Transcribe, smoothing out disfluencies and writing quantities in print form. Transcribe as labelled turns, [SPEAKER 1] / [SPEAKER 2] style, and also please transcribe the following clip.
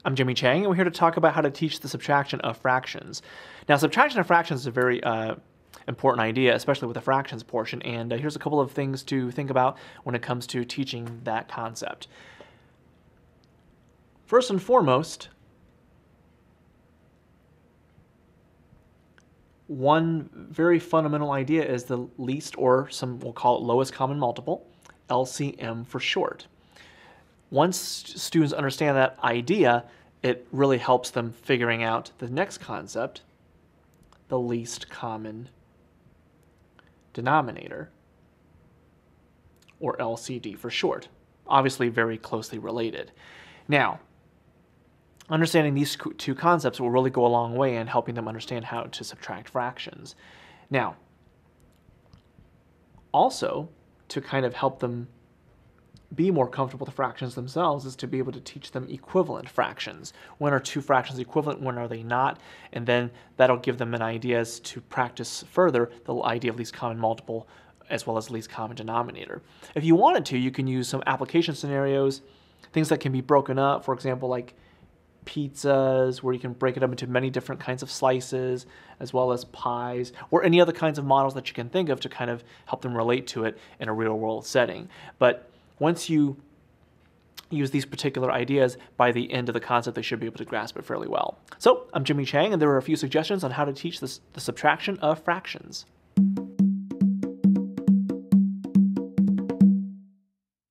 [SPEAKER 1] I'm Jimmy Chang, and we're here to talk about how to teach the subtraction of fractions. Now, subtraction of fractions is a very important idea, especially with the fractions portion, and here's a couple of things to think about when it comes to teaching that concept. First and foremost, one very fundamental idea is the least, or some will call it lowest common multiple, LCM for short. Once students understand that idea, it really helps them figuring out the next concept, the least common denominator, or LCD for short. Obviously very closely related. Now, understanding these two concepts will really go a long way in helping them understand how to subtract fractions. Now, also, to kind of help them be more comfortable with the fractions themselves is to be able to teach them equivalent fractions. When are two fractions equivalent? When are they not? And then that'll give them an idea as to practice further the idea of least common multiple as well as least common denominator. If you wanted to, you can use some application scenarios, things that can be broken up, for example, like pizzas, where you can break it up into many different kinds of slices, as well as pies, or any other kinds of models that you can think of to kind of help them relate to it in a real world setting. But once you use these particular ideas, by the end of the concept, they should be able to grasp it fairly well. So, I'm Jimmy Chang, and there are a few suggestions on how to teach the subtraction of fractions.